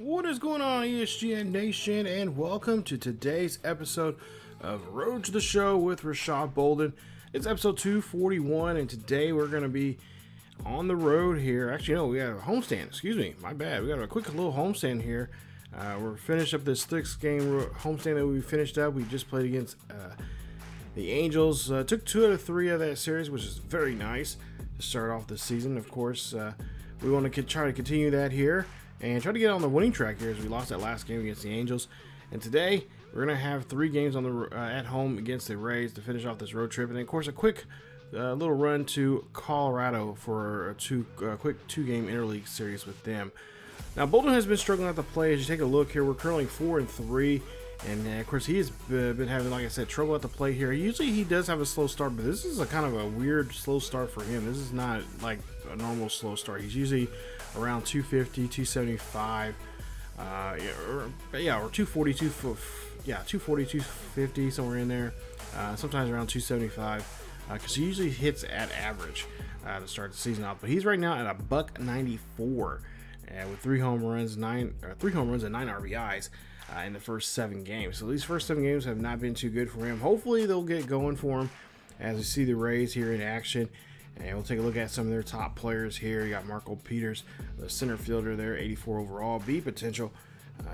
What is going on, ESGN Nation, and welcome to today's episode of Road to the Show with Rashad Bolden. It's episode 241, and today we're going to be on the road here. Actually, no, we got a homestand. Excuse me, my bad. We got a quick little homestand here. We're finished up this 6-game homestand that we finished up. We just played against the Angels. Took 2 out of 3 of that series, which is very nice to start off the season. Of course, we want to try to continue that here and try to get on the winning track here, as we lost that last game against the Angels. And today we're going to have 3 games on the at home against the Rays to finish off this road trip. And of course, a quick little run to Colorado for a quick 2-game interleague series with them. Now, Bolden has been struggling at the plate. As you take a look here, we're currently 4-3. And of course, he has been having, like I said, trouble at the plate here. Usually he does have a slow start, but this is a kind of a weird slow start for him. This is not like a normal slow start. He's usually around 250, 275, or 240, 250, somewhere in there. Sometimes around 275, because he usually hits at average to start the season off. But he's right now at a $194 with 3 home runs and 9 RBIs. In the first 7 games. So these first 7 games have not been too good for him. Hopefully they'll get going for him as we see the Rays here in action. And we'll take a look at some of their top players here. You got Marco Peters, the center fielder there, 84 overall, B potential.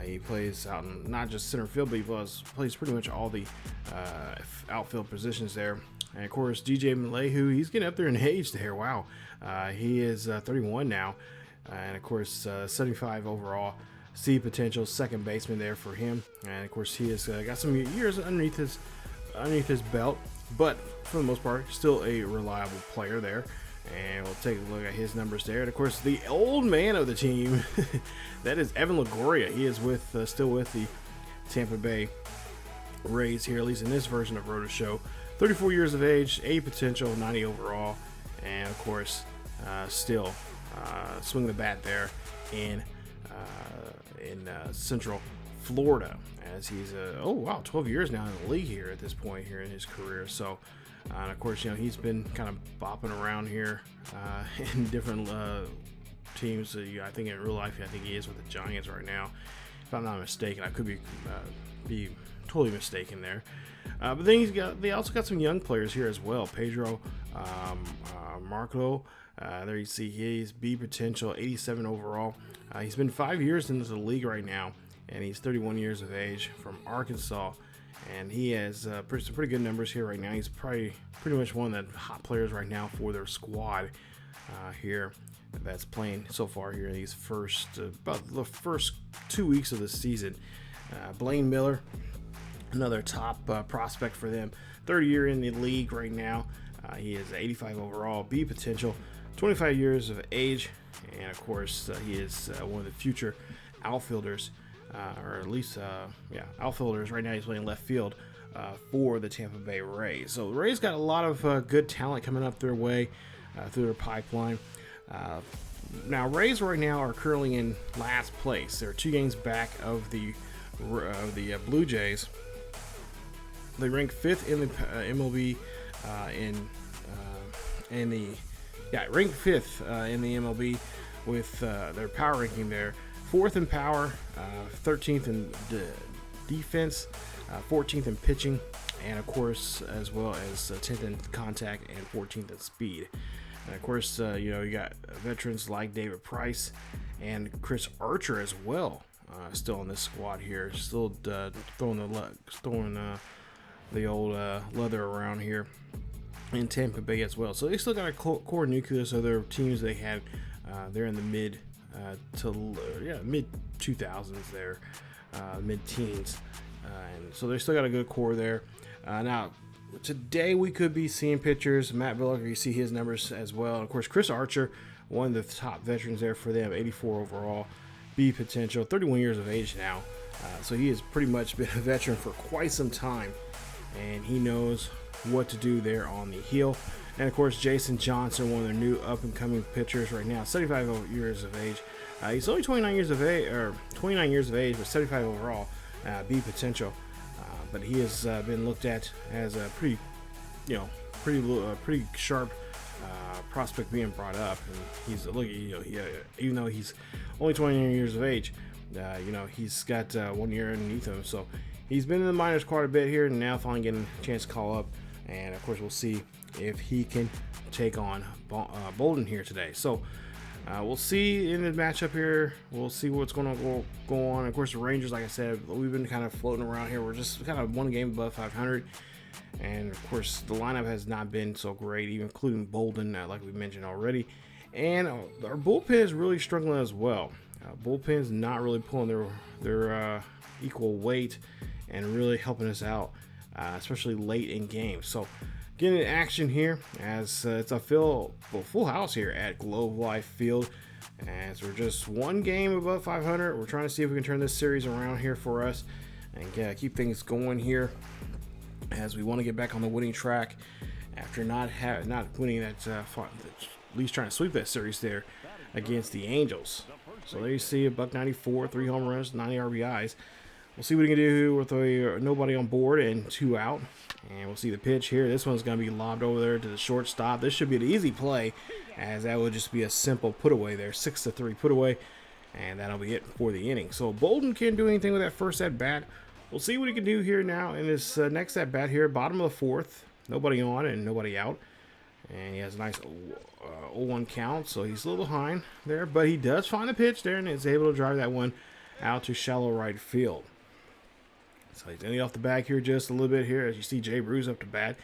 He plays out in not just center field, but he plays pretty much all the outfield positions there. And of course, DJ LeMahieu, he's getting up there in age there. Wow. He is 31 now. And of course, 75 overall. C potential, second baseman there for him, and of course he has got some years underneath his belt, but for the most part still a reliable player there. And we'll take a look at his numbers there. And of course, the old man of the team, that is Evan Longoria. He is still with the Tampa Bay Rays here, at least in this version of Road to Show. 34 years of age, A potential, 90 overall, and of course still swing the bat there in Central Florida, as he's 12 years now in the league here at this point here in his career. So and of course, he's been kind of bopping around here in different teams. I think in real life, I think he is with the Giants right now, if I'm not mistaken. I could be totally mistaken there. But then they also got some young players here as well. Pedro Marco, there you see he's B potential, 87 overall. He's been 5 years into the league right now, and he's 31 years of age from Arkansas, and he has some pretty good numbers here right now. He's pretty much one of the hot players right now for their squad here that's playing so far here in these about the first 2 weeks of the season. Blaine Miller, another top prospect for them, 30 year in the league right now. He is 85 overall, B potential, 25 years of age, and of course he is one of the future outfielders, or at least outfielders. Right now he's playing left field for the Tampa Bay Rays. So the Rays got a lot of good talent coming up their way through their pipeline. Now Rays right now are currently in last place. They're 2 games back of the Blue Jays. They rank 5th in the MLB ranked 5th in the MLB with their power ranking there. 4th in power, 13th in defense, 14th in pitching, and of course, as well as 10th in contact and 14th in speed. And of course, you got veterans like David Price and Chris Archer as well, still on this squad here, still throwing the old leather around here in Tampa Bay as well. So they still got a core nucleus of their teams they had. They're in the mid 2000s there, mid teens, and so they still got a good core there. Now today we could be seeing pitchers. Matt Villa, you see his numbers as well. And of course, Chris Archer, one of the top veterans there for them, 84 overall, B potential, 31 years of age now. So he has pretty much been a veteran for quite some time, and he knows what to do there on the hill. And of course, Jason Johnson, one of their new up-and-coming pitchers right now, 75 years of age. He's only 29 years of age, but 75 overall, B potential. But he has been looked at as a pretty sharp prospect being brought up. And he's even though he's only 29 years of age, You know, he's got 1 year underneath him, so he's been in the minors quite a bit here, and now finally getting a chance to call up. And of course, we'll see if he can take on Bolden here today. So we'll see in the matchup here. We'll see what's going to go on. Of course, the Rangers, like I said, we've been kind of floating around here. We're just kind of one game above 500. And of course, the lineup has not been so great, even including Bolden, like we mentioned already. And our bullpen is really struggling as well. Bullpen's not really pulling their equal weight and really helping us out, especially late in games. So getting action here as it's a full house here at Globe Life Field. As we're just one game above 500, we're trying to see if we can turn this series around here for us and keep things going here, as we want to get back on the winning track after not winning that, at least trying to sweep that series there against the Angels. So there you see a $194, 3 home runs, 90 RBIs. We'll see what he can do with nobody on board and 2 out. And we'll see the pitch here. This one's going to be lobbed over there to the shortstop. This should be an easy play, as that would just be a simple put away there, 6-3 put away, and that'll be it for the inning. So Bolden can't do anything with that first at bat. We'll see what he can do here now in this next at bat here, bottom of the 4th. Nobody on and nobody out. And he has a nice 0-1 count, so he's a little behind there. But he does find the pitch there and is able to drive that one out to shallow right field. So he's ending off the back here just a little bit here. As you see Jay Bruce up to bat.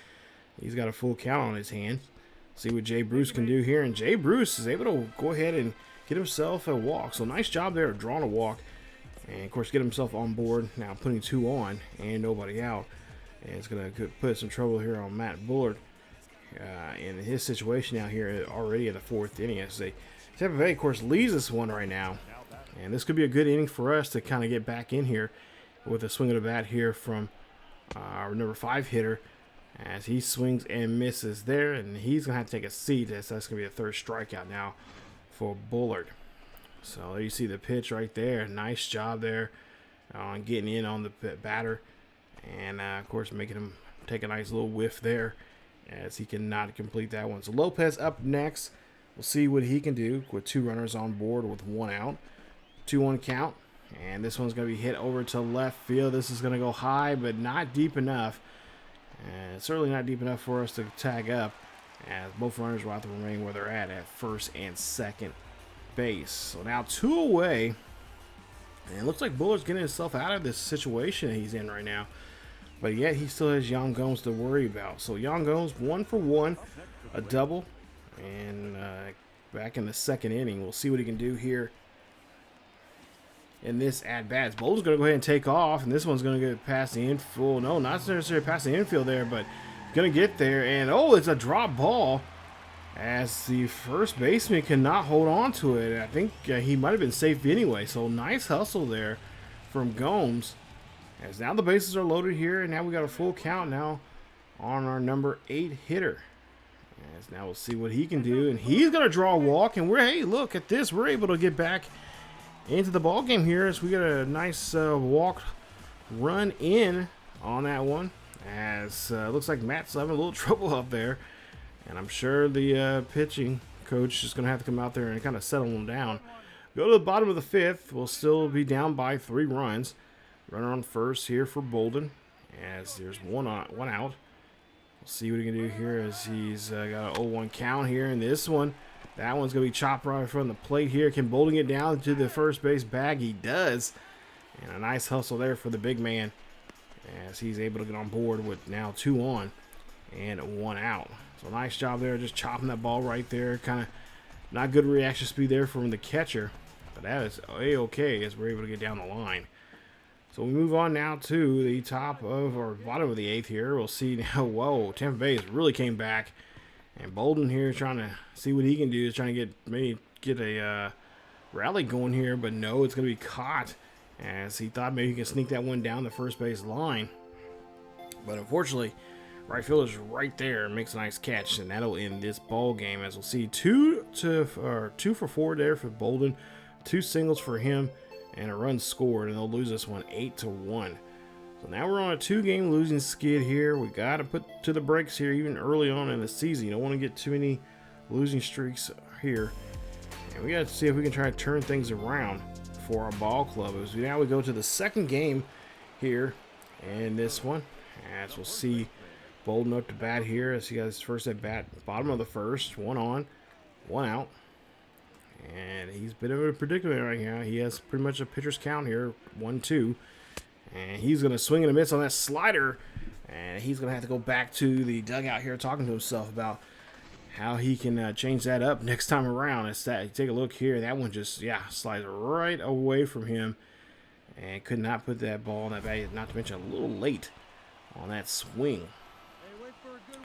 He's got a full count on his hands. See what Jay Bruce can do here. And Jay Bruce is able to go ahead and get himself a walk. So nice job there of drawing a walk. And, of course, get himself on board. Now putting 2 on and nobody out. And it's going to put some trouble here on Matt Bullard in his situation now here already in the 4th inning. As Tampa Bay, of course, leads this one right now. And this could be a good inning for us to kind of get back in here with a swing of the bat here from our number 5 hitter. As he swings and misses there. And he's going to have to take a seat, as that's going to be the 3rd strikeout now for Bullard. So there you see the pitch right there. Nice job there on getting in on the batter. And, of course, making him take a nice little whiff there, as he cannot complete that one. So Lopez up next. We'll see what he can do with 2 runners on board with 1 out. 2-1 count. And this one's going to be hit over to left field. This is going to go high, but not deep enough. And certainly not deep enough for us to tag up, as both runners will have to remain where they're at 1st and 2nd base. So now 2 away. And it looks like Bullard's getting himself out of this situation he's in right now. But yet he still has Yan Gomes to worry about. So Yan Gomes 1 for 1, a double. And back in the 2nd inning, we'll see what he can do here in this at-bat. Bolden's going to go ahead and take off. And this one's going to get past the infield. No, not necessarily past the infield there, but going to get there. And, oh, it's a drop ball, as the first baseman cannot hold on to it. I think he might have been safe anyway. So nice hustle there from Gomes. As now the bases are loaded here, and now we got a full count now on our number 8 hitter. As now we'll see what he can do, and he's going to draw a walk. And hey, look at this. We're able to get back into the ball game here, as we got a nice walk run in on that one. As looks like Matt's having a little trouble up there. And I'm sure the pitching coach is going to have to come out there and kind of settle him down. Go to the bottom of the 5th. We'll still be down by 3 runs. Runner on first here for Bolden, as there's one out. We'll see what he can do here, as he's got an 0-1 count here. And this one, that one's going to be chopped right from the plate here. Can Bolden get down to the first base bag? He does. And a nice hustle there for the big man, as he's able to get on board with now 2 on and 1 out. So nice job there, just chopping that ball right there. Kind of not good reaction speed there from the catcher, but that is A-okay as we're able to get down the line. So we move on now to the top of, or bottom of the 8th here. We'll see now, whoa, Tampa Bay has really came back. And Bolden here is trying to see what he can do. He's trying to get a rally going here, but no, it's going to be caught, as he thought maybe he can sneak that one down the first base line. But unfortunately, right fielder's right there, makes a nice catch, and that'll end this ball game. As we'll see, 2 for 4 there for Bolden, 2 singles for him, and a run scored, and they'll lose this one 8-1. So now we're on a 2-game losing skid here. We got to put to the brakes here, even early on in the season. You don't want to get too many losing streaks here, and we got to see if we can try to turn things around for our ball club. As now we go to the second game here in this one. As we'll see Bolden up to bat here as he got his first at bat, bottom of the first, 1 on, 1 out. And he's been in a predicament right now. He has pretty much a pitcher's count here, 1-2. And he's going to swing and a miss on that slider. And he's going to have to go back to the dugout here talking to himself about how he can change that up next time around. It's that, take a look here. That one just, slides right away from him. And could not put that ball in that bat, not to mention a little late on that swing.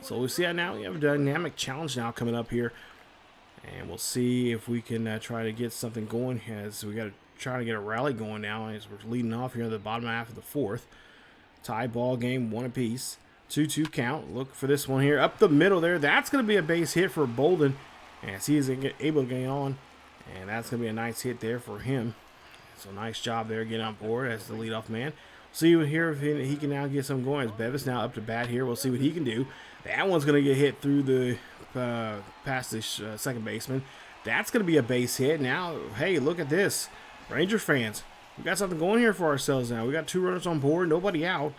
So we see that now. We have a dynamic challenge now coming up here. And we'll see if we can try to get something going as we got to try to get a rally going now as we're leading off here in the bottom half of the fourth. Tie ball game, 1 apiece. 2-2 count. Look for this one here. Up the middle there. That's going to be a base hit for Bolden as he is able to get on. And that's going to be a nice hit there for him. So nice job there getting on board as the leadoff man. See here if he can now get some going as Bevis now up to bat here. We'll see what he can do. That one's going to get hit through the past the second baseman. That's going to be a base hit. Now, hey, look at this. Ranger fans, we got something going here for ourselves now. We got 2 runners on board, nobody out.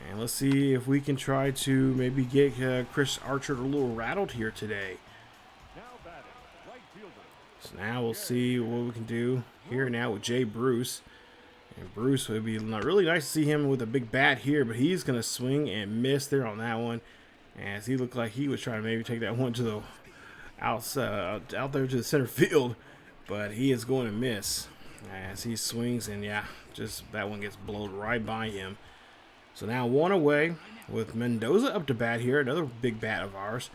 And let's see if we can try to maybe get Chris Archer a little rattled here today. So now we'll see what we can do here now with Jay Bruce. And Bruce would be really nice to see him with a big bat here, but he's going to swing and miss there on that one. As he looked like he was trying to maybe take that one to the out there to the center field, but he is going to miss as he swings, and just that one gets blown right by him. So now 1 away with Mendoza up to bat here, another big bat of ours.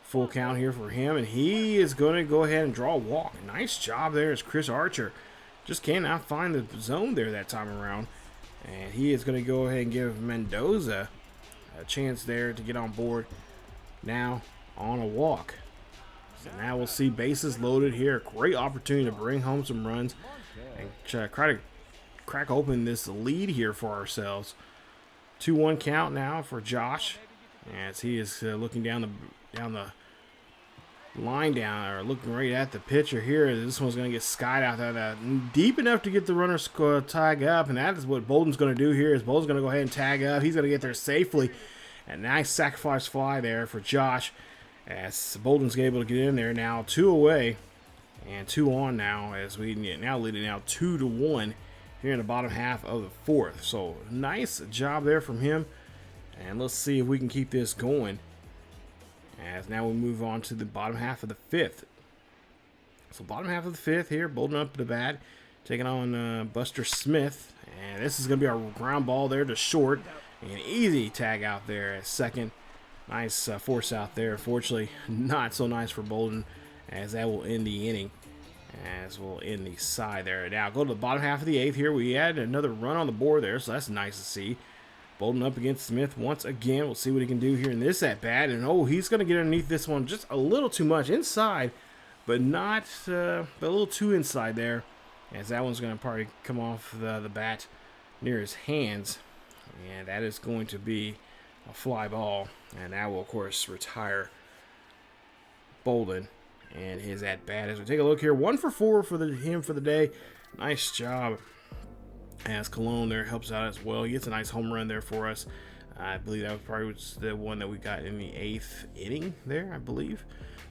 Full count here for him, and he is going to go ahead and draw a walk. Nice job there as Chris Archer just cannot find the zone there that time around, and he is going to go ahead and give Mendoza a chance there to get on board now on a walk. So now we'll see bases loaded here. Great opportunity to bring home some runs and try to crack open this lead here for ourselves. 2-1 count now for Josh as he is looking down the line down, or looking right at the pitcher here. This one's going to get skied out there deep enough to get the runner tag up, and that is what Bolden's going to do here. Is Bolden's going to go ahead and tag up. He's going to get there safely. A nice sacrifice fly there for Josh as Bolden's able to get in there. Now 2 away and 2 on now as we now leading now 2-1 here in the bottom half of the fourth. So nice job there from him, and let's see if we can keep this going as now we move on to the bottom half of the fifth. So bottom half of the fifth here, Bolden up to the bat, taking on Buster Smith, and this is going to be our ground ball there to short. An easy tag out there at second. Nice force out there. Unfortunately, not so nice for Bolden as that will end the inning. As we'll end the side there. Now go to the bottom half of the eighth here. We had another run on the board there, so that's nice to see. Bolden up against Smith once again. We'll see what he can do here in this at bat. And he's going to get underneath this one just a little too much inside, but not a little too inside there. As that one's going to probably come off the bat near his hands. And that is going to be a fly ball. And that will, of course, retire Bolden and his at-bat. As we take a look here, 1 for 4 for him for the day. Nice job. As Colon there helps out as well. He gets a nice home run there for us. I believe that was probably the one that we got in the 8th inning there, I believe.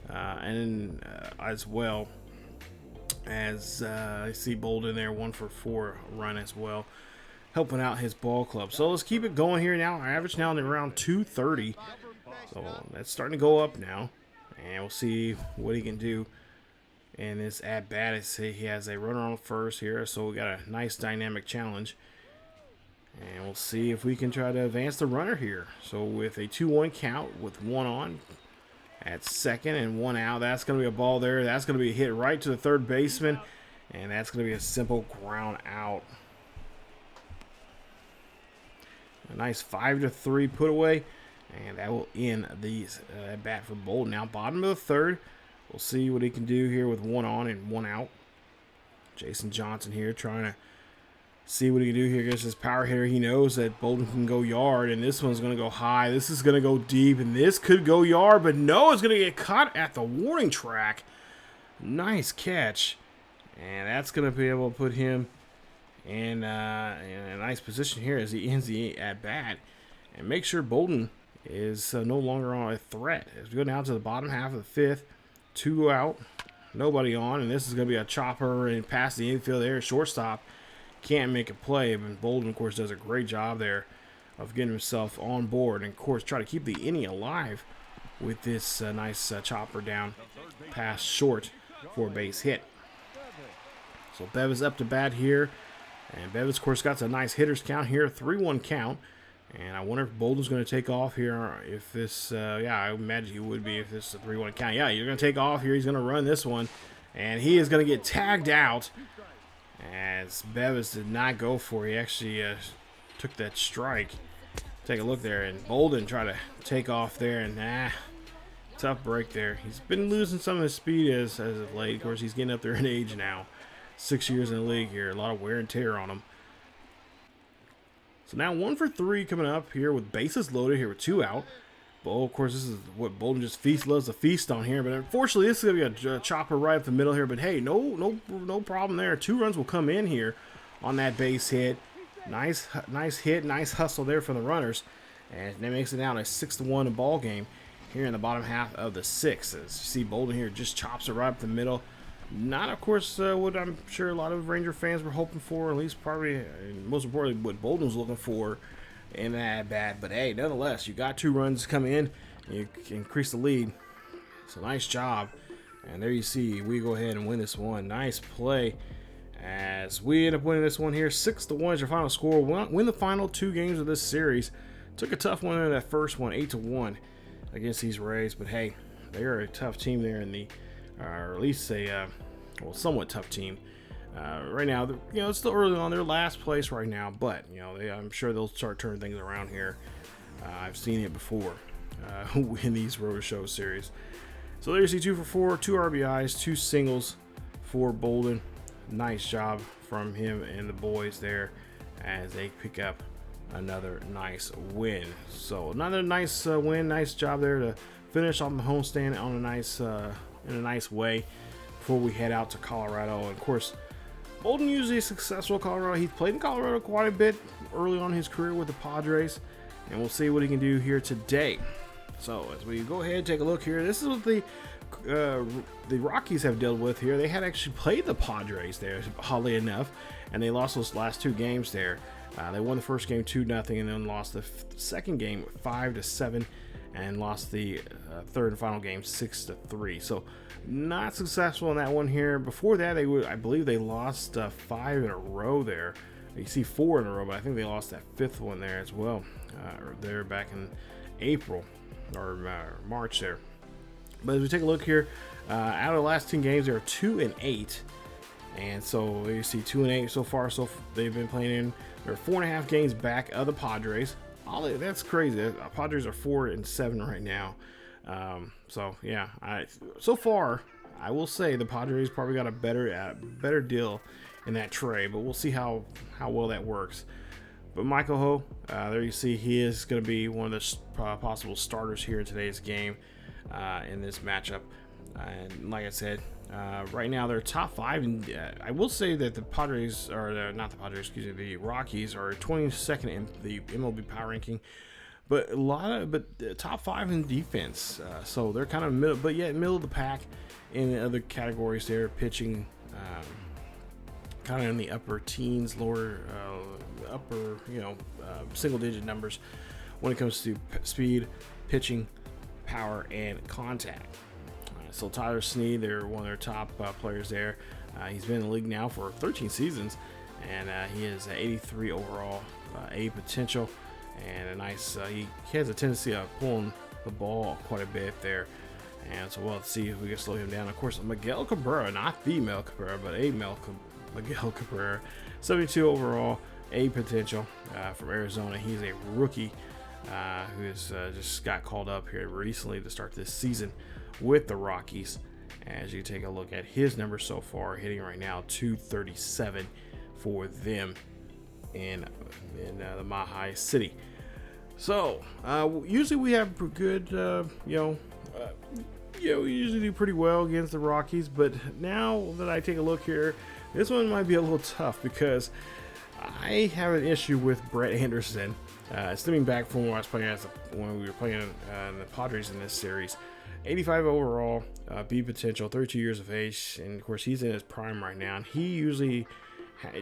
And as well as I see Bolden there, 1 for 4 run as well, helping out his ball club. So let's keep it going here now. Our average now is around 230. So that's starting to go up now. And we'll see what he can do in this at-bat. I say he has a runner on first here. So we got a nice dynamic challenge. And we'll see if we can try to advance the runner here. So with a 2-1 count with 1 on at second and 1 out. That's going to be a ball there. That's going to be a hit right to the third baseman. And that's going to be a simple ground out. A nice 5-3 put away, and that will end the bat for Bolden. Now bottom of the third, we'll see what he can do here with 1 on and 1 out. Jason Johnson here trying to see what he can do here against his power hitter. He knows that Bolden can go yard, and this one's going to go high. This is going to go deep, and this could go yard, but no, it's going to get caught at the warning track. Nice catch. and that's going to be able to put him in a nice position here as he ends the at bat, and make sure Bolden is no longer on a threat. As we go down to the bottom half of the fifth, 2 out, nobody on, and this is going to be a chopper and past the infield there. Shortstop can't make a play, but Bolden, of course, does a great job there of getting himself on board, and of course try to keep the inning alive with this nice chopper down past short for a base hit. So Bev is up to bat here, and Bev, of course, got a nice hitter's count here, 3-1 count. And I wonder if Bolden's going to take off here. If this, yeah, I imagine he would be if this is a 3-1 count. Yeah, you're going to take off here. He's going to run this one, and he is going to get tagged out as Bevis did not go for it. He actually took that strike. Take a look there, and Bolden tried to take off there, and tough break there. He's been losing some of his speed as of late. Of course, he's getting up there in age now. 6 years in the league here. A lot of wear and tear on him. So now 1 for 3 coming up here with bases loaded here with 2 out. But of course, this is what Bolden just loves to feast on here. But unfortunately, this is going to be a chopper right up the middle here. But hey, no problem there. 2 runs will come in here on that base hit. Nice hit, nice hustle there from the runners. And that makes it down a 6-1 ball game here in the bottom half of the 6th. As you see, Bolden here just chops it right up the middle. Not, of course, what I'm sure a lot of Ranger fans were hoping for, at least probably, most importantly, what Bolden was looking for in that bat. But hey, nonetheless, you got 2 runs come in, and you can increase the lead. So nice job. And there you see, we go ahead and win this one. Nice play as we end up winning this one here. 6-1 is your final score. Win the final 2 games of this series. Took a tough one in that first one, 8-1 against these Rays. But hey, they are a tough team there in the, or at least a somewhat tough team. Right now, it's still early on. They're last place right now, but I'm sure they'll start turning things around here. I've seen it before in these Roto Show series. So there you see 2 for 4, 2 RBIs, 2 singles for Bolden. Nice job from him and the boys there as they pick up another nice win. So another nice win, nice job there to finish off the homestand on in a nice way before we head out to Colorado. And of course, Bolden usually successful in Colorado. He's played in Colorado quite a bit early on in his career with the Padres, and we'll see what he can do here today. So as we go ahead and take a look here, this is what the Rockies have dealt with here. They had actually played the Padres there, oddly enough, and they lost those last 2 games there. They won the first game 2-0, and then lost the second game 5-7, and lost the third and final game 6-3. So not successful in that one here. Before that, I believe they lost 5 in a row there. You see 4 in a row, but I think they lost that 5th one there as well. There back in April or March there. But as we take a look here, out of the last 10 games, they are 2-8. And so you see 2-8 so far. So they've been playing in. They're 4.5 games back of the Padres. That's crazy. The Padres are 4-7 right now. So yeah, so far I will say the Padres probably got a better deal in that trade, but we'll see how well that works. But Michael Ho, there you see he is going to be one of the possible starters here in today's game in this matchup. And like I said, right now they're top 5, and I will say that the Padres are not the Padres, excuse me, the Rockies are 22nd in the MLB power ranking, but top 5 in defense. So they're kind of middle of the pack in the other categories there, pitching kind of in the upper teens, upper single digit numbers when it comes to speed, pitching, power, and contact. So Tyler Snead, they're one of their top players there. He's been in the league now for 13 seasons, and he is 83 overall A potential, and a nice. He has a tendency of pulling the ball quite a bit there, and so we'll see if we can slow him down. Of course, Miguel Cabrera, not the Mel Cabrera, but Miguel Cabrera, 72 overall A potential from Arizona. He's a rookie who has just got called up here recently to start this season with the Rockies. As you take a look at his numbers so far, hitting right now 237 for them in the Mahi City. So usually we have good Yeah, we usually do pretty well against the Rockies, but now that I take a look here, this one might be a little tough because I have an issue with Brett Anderson. Stemming back from when I was playing when we were playing the Padres in this series. 85 overall, B potential, 32 years of age, and of course he's in his prime right now. And he usually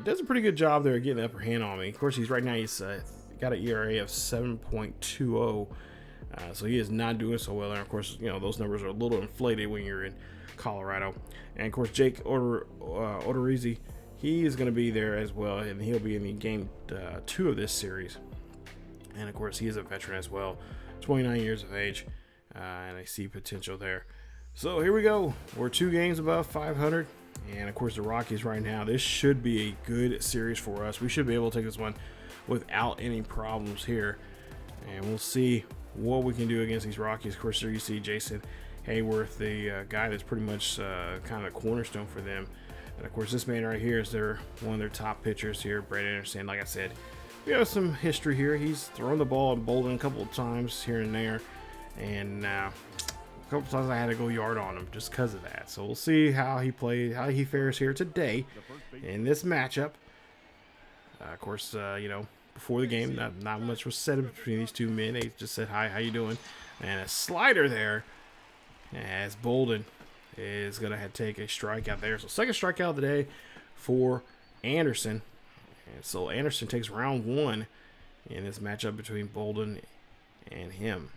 does a pretty good job there getting the upper hand on me. Of course, he's got an ERA of 7.20. So he is not doing so well. And of course, those numbers are a little inflated when you're in Colorado. And of course, Jake Odorizzi, he is going to be there as well, and he'll be in the game 2 of this series. And of course, he is a veteran as well, 29 years of age, and I see potential there. So here we go. We're 2 games above 500, and of course, the Rockies right now. This should be a good series for us. We should be able to take this one without any problems here, and we'll see what we can do against these Rockies. Of course, there you see Jason Hayworth, the guy that's pretty much kind of a cornerstone for them. And of course, this man right here is one of their top pitchers here, Brett Anderson. Like I said, we have some history here. He's thrown the ball at Bolden a couple of times here and there, and a couple of times I had to go yard on him just because of that. So we'll see how he fares here today in this matchup. Of course, before the game, not much was said between these two men. They just said, "Hi, how you doing?" And a slider there, as Bolden is going to take a strikeout there. So second strikeout of the day for Anderson. And so Anderson takes round 1 in this matchup between Bolden and him.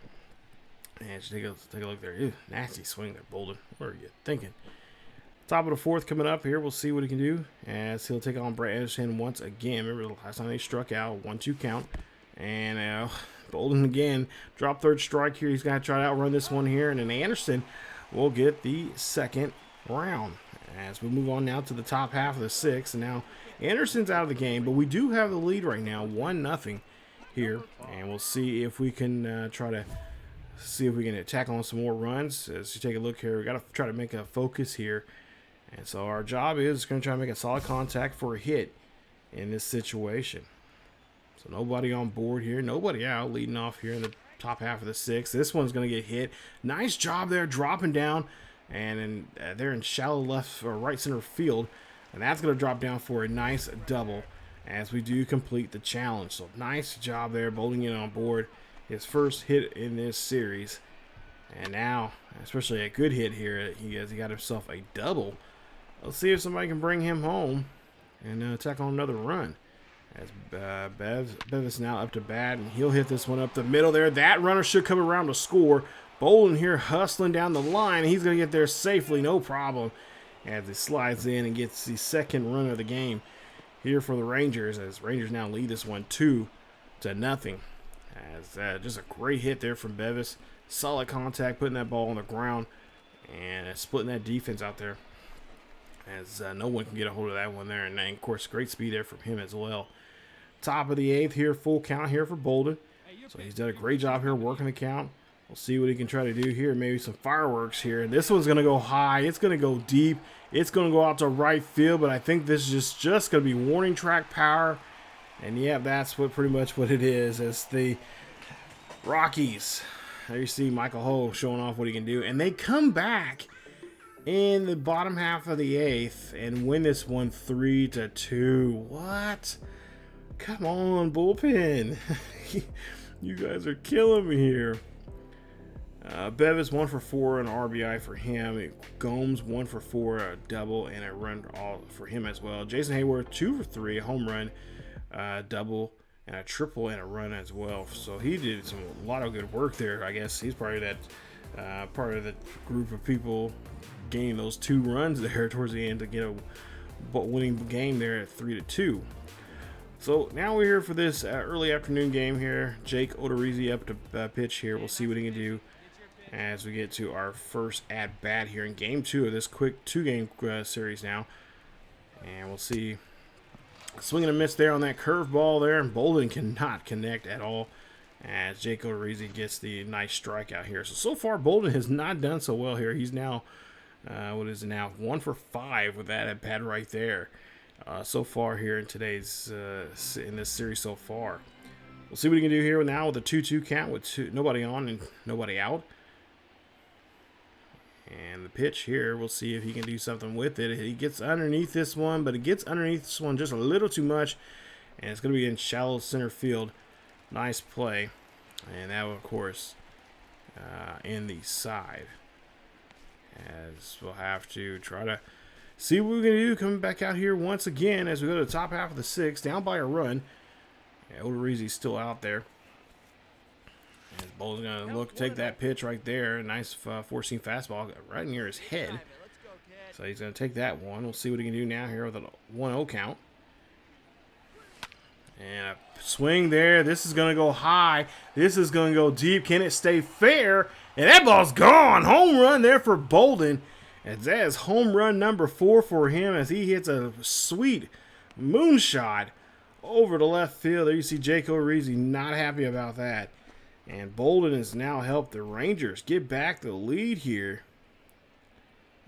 And take a look there. Ew, nasty swing there, Bolden. What are you thinking? Top of the 4th coming up here. We'll see what he can do as he'll take on Brett Anderson once again. Remember the last time they struck out, 1-2 count. And Bolden again, drop 3rd strike here. He's going to try to outrun this one here. And then Anderson will get the 2nd round. As we move on now to the top half of the 6th. And now Anderson's out of the game, but we do have the lead right now, 1-0 here. And we'll see if we can try to attack on some more runs. As you take a look here, we got to try to make a focus here. And so our job is going to try to make a solid contact for a hit in this situation. So nobody on board here, nobody out, leading off here in the top half of the 6th. This one's going to get hit. Nice job there, dropping down, and they're in shallow left or right center field, and that's going to drop down for a nice double as we do complete the challenge. So nice job there, Bolden in on board, his first hit in this series, and now, especially a good hit here, he got himself a double. Let's see if somebody can bring him home and tack on another run. As Bev is now up to bat, and he'll hit this one up the middle there. That runner should come around to score. Bolden here hustling down the line. He's going to get there safely, no problem, as he slides in and gets the 2nd run of the game here for the Rangers, as Rangers now lead this one 2-0. As just a great hit there from Bevis. Solid contact, putting that ball on the ground and splitting that defense out there, as no one can get a hold of that one there. And of course, great speed there from him as well. Top of the 8th here, full count here for Bolden. So he's done a great job here working the count. We'll see what he can try to do here. Maybe some fireworks here. And this one's going to go high. It's going to go deep. It's going to go out to right field. But I think this is just going to be warning track power. And yeah, that's pretty much what it is. As the Rockies, there you see Michael Ho showing off what he can do. And they come back in the bottom half of the 8th and win this one 3-2. What? Come on, bullpen. You guys are killing me here. Bevis 1 for 4, an RBI for him. Gomes 1 for 4, a double and a run all for him as well. Jason Hayworth 2 for 3, a home run, double and a triple and a run as well. So he did a lot of good work there. I guess he's part of that group of people getting those 2 runs there towards the end to get a winning game there at 3-2. So now we're here for this early afternoon game here. Jake Odorizzi up to pitch here. We'll see what he can do as we get to our first at bat here in game 2 of this quick 2-game series now. And we'll see. Swing and a miss there on that curveball there, and Bolden cannot connect at all as Jake Odorizzi gets the nice strikeout here. So far, Bolden has not done so well here. He's now, 1 for 5 with that at bat right there. So far here in today's in this series so far. We'll see what he can do here now with a 2-2 count with nobody on and nobody out. And the pitch here, we'll see if he can do something with it. He gets underneath this one, but it gets underneath this one just a little too much. And it's going to be in shallow center field. Nice play. And that will, of course, in the side. As we'll have to try to see what we're going to do coming back out here once again as we go to the top half of the 6th, down by a run. Yeah, Odorizzi's still out there. As Bolden's going to look, take that pitch right there. Nice four-seam fastball right near his head. So he's going to take that one. We'll see what he can do now here with a 1-0 count. And a swing there. This is going to go high. This is going to go deep. Can it stay fair? And that ball's gone. Home run there for Bolden. And that is home run number 4 for him as he hits a sweet moonshot over the left field. There you see Jake Odorizzi not happy about that. And Bolden has now helped the Rangers get back the lead here.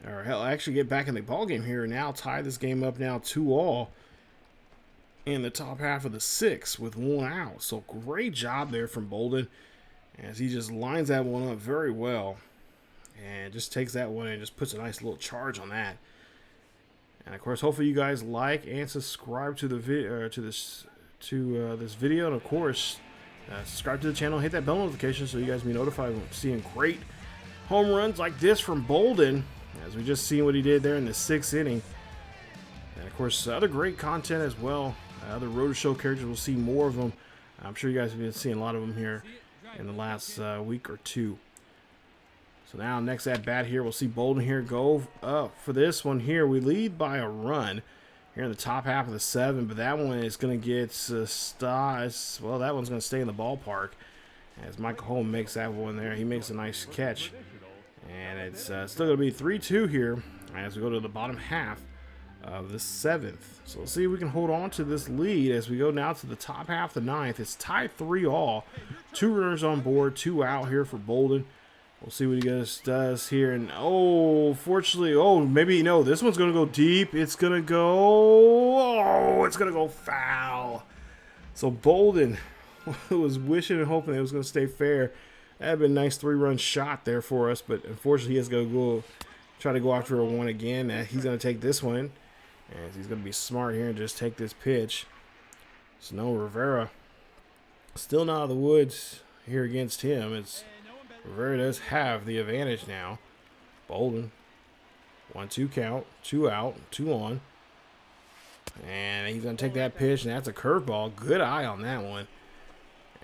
Or hell, actually get back in the ballgame here and now tie this game up now 2-2 in the top half of the 6th with 1 out. So great job there from Bolden as he just lines that one up very well. And just takes that one and just puts a nice little charge on that. And of course, hopefully you guys like and subscribe to the video, this video, and of course, subscribe to the channel, hit that bell notification so you guys be notified when seeing great home runs like this from Bolden, as we just seen what he did there in the 6th inning. And of course, other great content as well. Other Rotor Show characters, we'll see more of them. I'm sure you guys have been seeing a lot of them here in the last week or two. So now next at bat here, we'll see Bolden here go up for this one here. We lead by a run here in the top half of the 7th, but that one is going to get well, that one's going to stay in the ballpark as Michael Holm makes that one there. He makes a nice catch. And it's still going to be 3-2 here as we go to the bottom half of the 7th. So let's see if we can hold on to this lead as we go now to the top half of the 9th. It's tied 3-3. 2 runners on board, 2 out here for Bolden. We'll see what he does here. And, oh, fortunately, maybe, no, this one's going to go deep. It's going to go, it's going to go foul. So Bolden was wishing and hoping it was going to stay fair. That would have been a nice 3-run shot there for us. But, unfortunately, he has to go try to go after a one again. He's going to take this one. And he's going to be smart here and just take this pitch. So, no, Rivera still not out of the woods here against him. Rivera does have the advantage now. Bolden, 1-2 count, 2 out, 2 on. And he's going to take that pitch, and that's a curveball. Good eye on that one.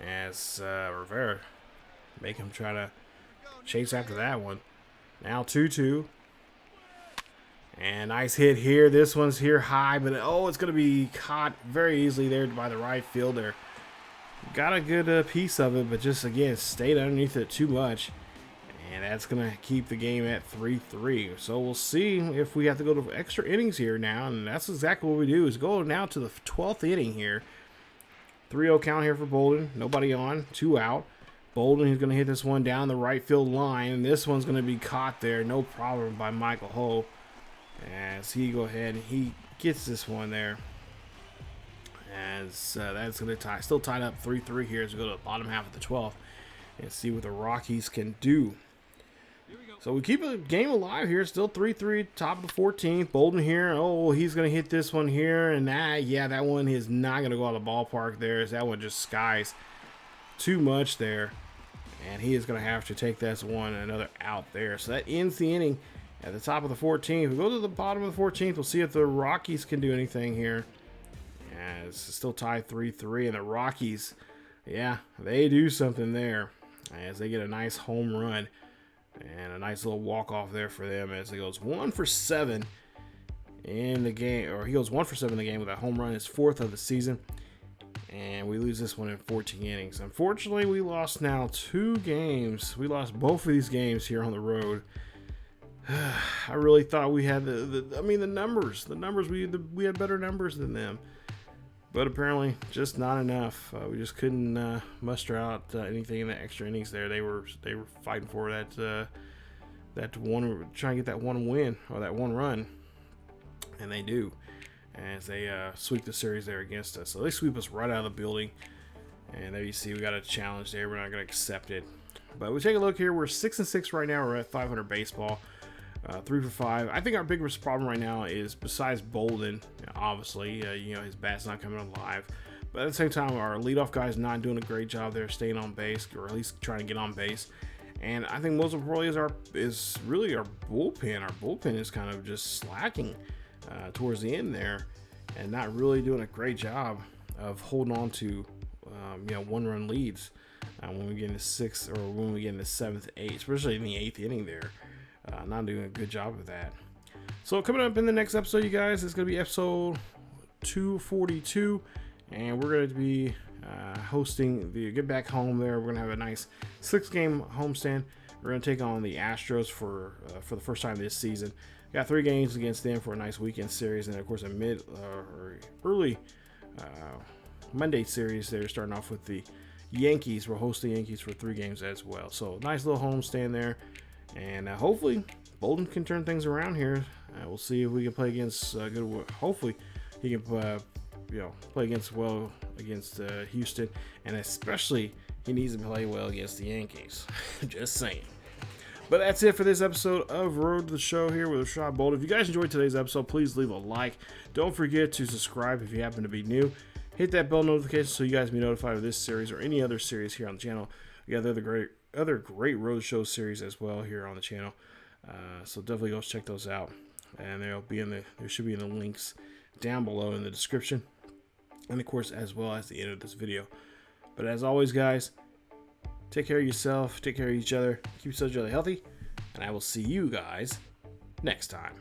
As Rivera make him try to chase after that one. Now 2-2. And nice hit here. This one's here high, but it's going to be caught very easily there by the right fielder. Got a good piece of it, but just, again, stayed underneath it too much. And that's going to keep the game at 3-3. So we'll see if we have to go to extra innings here now. And that's exactly what we do, is go now to the 12th inning here. 3-0 count here for Bolden. Nobody on. 2 out. Bolden, he's going to hit this one down the right field line. And this one's going to be caught there. No problem by Michael Ho. As he go ahead and he gets this one there. As that's going to still tied up 3-3 here as we go to the bottom half of the 12th and see what the Rockies can do. So we keep the game alive here. Still 3-3, top of the 14th. Bolden here. He's going to hit this one here. And that one is not going to go out of the ballpark there. As that one just skies too much there. And he is going to have to take this one another out there. So that ends the inning at the top of the 14th. We go to the bottom of the 14th. We'll see if the Rockies can do anything here. It's still tied 3-3, and the Rockies, they do something there as they get a nice home run and a nice little walk-off there for them as he goes 1 for 7 in the game, or he goes 1 for 7 in the game with a home run, his 4th of the season, and we lose this one in 14 innings. Unfortunately, we lost now 2 games. We lost both of these games here on the road. I really thought we had the numbers. The numbers, we had better numbers than them. But apparently, just not enough. We just couldn't muster out anything in the extra innings there. They were fighting for that one, trying to get that one win or that one run, and they do, as they sweep the series there against us. So they sweep us right out of the building, and there you see we got a challenge there. We're not going to accept it. But we take a look here. We're 6-6 right now. We're at 500 baseball. 3 for 5. I think our biggest problem right now is, besides Bolden, obviously, his bat's not coming alive. But at the same time, our leadoff guy's not doing a great job there, staying on base, or at least trying to get on base. And I think most importantly is really our bullpen. Our bullpen is kind of just slacking towards the end there, and not really doing a great job of holding on to 1-run leads when we get into 6th, or when we get into 7th, 8th, especially in the 8th inning there. Not doing a good job of that. So coming up in the next episode, you guys, it's going to be episode 242, and we're going to be hosting the Get Back Home there. We're going to have a nice 6-game homestand. We're going to take on the Astros for the first time this season. Got 3 games against them for a nice weekend series, and of course a early Monday series. They're starting off with the Yankees. We'll host the Yankees for 3 games as well. So nice little homestand there. And hopefully Bolden can turn things around here. We'll see if we can play against hopefully he can play against Houston, and especially he needs to play well against the Yankees. Just saying. But that's it for this episode of Road to the Show here with Rashad Bolden. If you guys enjoyed today's episode, please leave a like. Don't forget to subscribe if you happen to be new. Hit that bell notification so you guys be notified of this series or any other series here on the channel. We got other great road show series as well here on the channel, so definitely go check those out, and there should be in the links down below in the description, and of course as well as the end of this video. But as always, guys, take care of yourself, take care of each other, keep each other healthy, and I will see you guys next time.